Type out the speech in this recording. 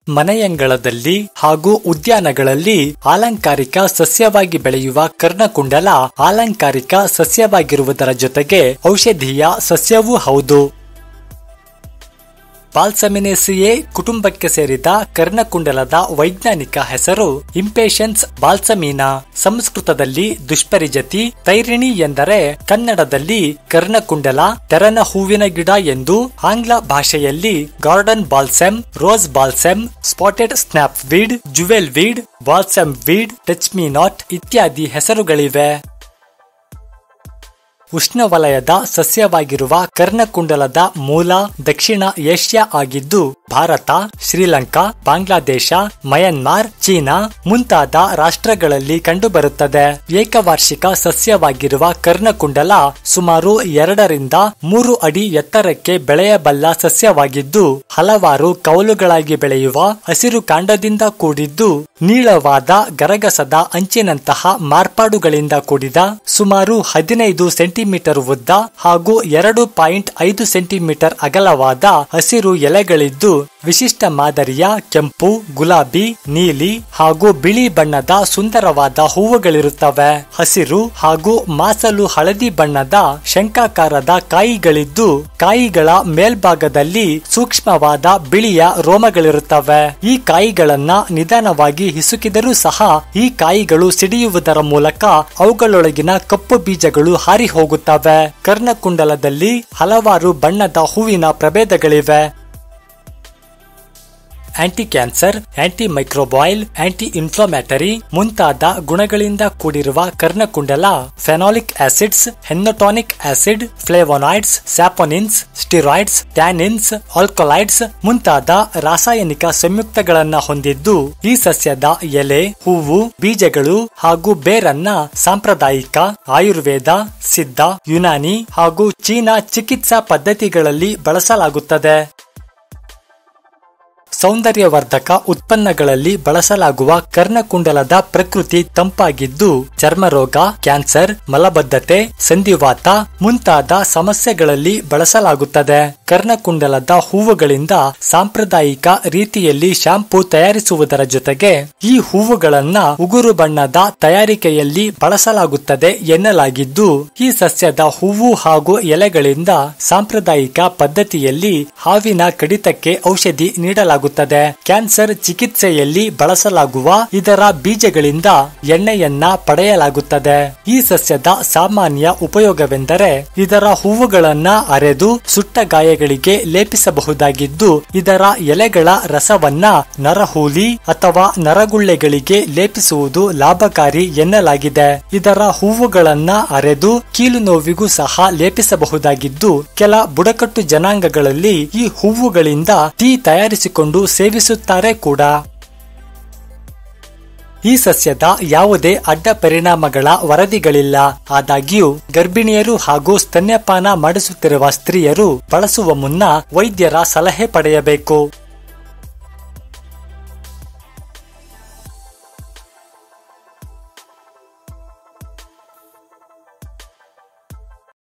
ಮನೆಯಂಗಳದಲ್ಲಿ ಹಾಗೂ ಉದ್ಯಾನಗಳಲ್ಲಿ ಅಲಂಕಾರಿಕ ಸಸ್ಯವಾಗಿ ಬೆಳೆಯುವ ಕರ್ಣಕುಂಡಲ ಅಲಂಕಾರಿಕ ಸಸ್ಯವಾಗಿರುವುದರ ಜೊತೆಗೆ ಔಷಧೀಯ ಸಸ್ಯವೂ ಹೌದು. ಬಾಲ್ಸಮಿನೇಸಿಯೇ ಕುಟುಂಬಕ್ಕೆ ಸೇರಿದ ಕರ್ಣಕುಂಡಲದ ವೈಜ್ಞಾನಿಕ ಹೆಸರು ಇಂಪೇಷನ್ಸ್ ಬಾಲ್ಸಮಿನಾ. ಸಂಸ್ಕೃತದಲ್ಲಿ ದುಷ್ಪರಿಜತಿ, ತೈರಿಣಿ ಎಂದರೆ ಕನ್ನಡದಲ್ಲಿ ಕರ್ಣಕುಂಡಲ, ತೆರನ ಹೂವಿನ ಗಿಡ ಎಂದು, ಆಂಗ್ಲ ಭಾಷೆಯಲ್ಲಿ garden balsam, rose balsam, spotted snap weed, jewel weed, balsam weed, touch me not ಇತ್ಯಾದಿ ಹೆಸರುಗಳಿವೆ. ಉಷ್ಣವಲಯದ ಸಸ್ಯವಾಗಿರುವ ಕರ್ಣಕುಂಡಲದ ಮೂಲ ದಕ್ಷಿಣ ಏಷ್ಯಾ ಆಗಿದ್ದು ಭಾರತ, ಶ್ರೀಲಂಕಾ, ಬಾಂಗ್ಲಾದೇಶ, ಮಯನ್ಮಾರ್, ಚೀನಾ ಮುಂತಾದ ರಾಷ್ಟ್ರಗಳಲ್ಲಿ ಕಂಡುಬರುತ್ತದೆ. ಏಕವಾರ್ಷಿಕ ಸಸ್ಯವಾಗಿರುವ ಕರ್ಣಕುಂಡಲ ಸುಮಾರು 2 ರಿಂದ 3 ಅಡಿ ಎತ್ತರಕ್ಕೆ ಬೆಳೆಯಬಲ್ಲ ಸಸ್ಯವಾಗಿದ್ದು ಹಲವಾರು ಕವಲುಗಳಾಗಿ ಬೆಳೆಯುವ ಹಸಿರು ಕಾಂಡದಿಂದ ಕೂಡಿದ್ದು ನೀಳವಾದ ಗರಗಸದ ಅಂಚಿನಂತಹ ಮಾರ್ಪಾಡುಗಳಿಂದ ಕೂಡಿದ ಸುಮಾರು 15 ಸೆಂಟಿಮೀಟರ್ ಉದ್ದ ಹಾಗೂ 2.5 ಸೆಂಟಿಮೀಟರ್ ಅಗಲವಾದ ಹಸಿರು ಎಲೆಗಳಿದ್ದು ವಿಶಿಷ್ಟ ಮಾದರಿಯ ಕೆಂಪು, ಗುಲಾಬಿ, ನೀಲಿ ಹಾಗೂ ಬಿಳಿ ಬಣ್ಣದ ಸುಂದರವಾದ ಹೂವುಗಳಿರುತ್ತವೆ. ಹಸಿರು ಹಾಗೂ ಮಾಸಲು ಹಳದಿ ಬಣ್ಣದ ಶಂಖಾಕಾರದ ಕಾಯಿಗಳಿದ್ದು ಕಾಯಿಗಳ ಮೇಲ್ಭಾಗದಲ್ಲಿ ಸೂಕ್ಷ್ಮವಾದ ಬಿಳಿಯ ರೋಮಗಳಿರುತ್ತವೆ. ಈ ಕಾಯಿಗಳನ್ನ ನಿಧಾನವಾಗಿ ಹಿಸುಕಿದರೂ ಸಹ ಈ ಕಾಯಿಗಳು ಸಿಡಿಯುವುದರ ಮೂಲಕ ಅವುಗಳೊಳಗಿನ ಕಪ್ಪು ಬೀಜಗಳು ಹಾರಿ ಹೋಗುತ್ತವೆ. ಕರ್ಣಕುಂಡಲದಲ್ಲಿ ಹಲವಾರು ಬಣ್ಣದ ಹೂವಿನ ಪ್ರಭೇದಗಳಿವೆ. Anti cancer, anti microbial, anti inflammatory ಮುಂತಾದ ಗುಣಗಳಿಂದ ಕೂಡಿರುವ ಕರ್ಣಕುಂಡಲ phenolic acids, hennotannic acid, flavonoids, saponins, steroids, tannins, alkaloids ಮುಂತಾದ ರಾಸಾಯನಿಕ ಸಂಯುಕ್ತಗಳನ್ನ ಹೊಂದಿದ್ದು ಈ ಸಸ್ಯದ ಎಲೆ, ಹೂವು, ಬೀಜಗಳು ಹಾಗೂ ಬೇರನ್ನ ಸಾಂಪ್ರದಾಯಿಕ ಆಯುರ್ವೇದ, ಸಿದ್ಧ, ಯುನಾನಿ ಹಾಗೂ ಚೀನಾ ಚಿಕಿತ್ಸಾ ಪದ್ಧತಿಗಳಲ್ಲಿ ಬಳಸಲಾಗುತ್ತದೆ. ಸೌಂದರ್ಯವರ್ಧಕ ಉತ್ಪನ್ನಗಳಲ್ಲಿ ಬಳಸಲಾಗುವ ಕರ್ಣಕುಂಡಲದ ಪ್ರಕೃತಿ ತಂಪಾಗಿದ್ದು ಚರ್ಮರೋಗ, ಕ್ಯಾನ್ಸರ್, ಮಲಬದ್ಧತೆ, ಸಂಧಿವಾತ ಮುಂತಾದ ಸಮಸ್ಯೆಗಳಲ್ಲಿ ಬಳಸಲಾಗುತ್ತದೆ. ಕರ್ಣಕುಂಡಲದ ಹೂವುಗಳಿಂದ ಸಾಂಪ್ರದಾಯಿಕ ರೀತಿಯಲ್ಲಿ ಶಾಂಪೂ ತಯಾರಿಸುವುದರ ಜೊತೆಗೆ ಈ ಹೂವುಗಳನ್ನ ಉಗುರು ಬಣ್ಣದ ತಯಾರಿಕೆಯಲ್ಲಿ ಬಳಸಲಾಗುತ್ತದೆ ಎನ್ನಲಾಗಿದ್ದು ಈ ಸಸ್ಯದ ಹೂವು ಹಾಗೂ ಎಲೆಗಳಿಂದ ಸಾಂಪ್ರದಾಯಿಕ ಪದ್ಧತಿಯಲ್ಲಿ ಹಾವಿನ ಕಡಿತಕ್ಕೆ ಔಷಧಿ ನೀಡಲಾಗುತ್ತದೆ. ಕ್ಯಾನ್ಸರ್ ಚಿಕಿತ್ಸೆಯಲ್ಲಿ ಬಳಸಲಾಗುವ ಇದರ ಬೀಜಗಳಿಂದ ಎಣ್ಣೆಯನ್ನ ಪಡೆಯಲಾಗುತ್ತದೆ. ಈ ಸಸ್ಯದ ಸಾಮಾನ್ಯ ಉಪಯೋಗವೆಂದರೆ ಇದರ ಹೂವುಗಳನ್ನ ಅರೆದು ಸುಟ್ಟ ಗಾಯಗಳಿಗೆ ಲೇಪಿಸಬಹುದಾಗಿದ್ದು ಇದರ ಎಲೆಗಳ ರಸವನ್ನ ನರಹೂಲಿ ಅಥವಾ ನರಗುಳ್ಳೆಗಳಿಗೆ ಲೇಪಿಸುವುದು ಲಾಭಕಾರಿ ಎನ್ನಲಾಗಿದೆ. ಇದರ ಹೂವುಗಳನ್ನ ಅರೆದು ಕೀಲು ನೋವಿಗೂ ಸಹ ಲೇಪಿಸಬಹುದಾಗಿದ್ದು ಕೆಲ ಬುಡಕಟ್ಟು ಜನಾಂಗಗಳಲ್ಲಿ ಈ ಹೂವುಗಳಿಂದ ಟೀ ತಯಾರಿಸಿಕೊಂಡು ಸೇವಿಸುತ್ತಾರೆ ಕೂಡ. ಈ ಸಸ್ಯದ ಯಾವುದೇ ಅಡ್ಡ ಪರಿಣಾಮಗಳ ವರದಿಗಳಿಲ್ಲ. ಆದಾಗ್ಯೂ ಗರ್ಭಿಣಿಯರು ಹಾಗೂ ಸ್ತನ್ಯಪಾನ ಮಾಡಿಸುತ್ತಿರುವ ಸ್ತ್ರೀಯರು ಬಳಸುವ ಮುನ್ನ ವೈದ್ಯರ ಸಲಹೆ ಪಡೆಯಬೇಕು.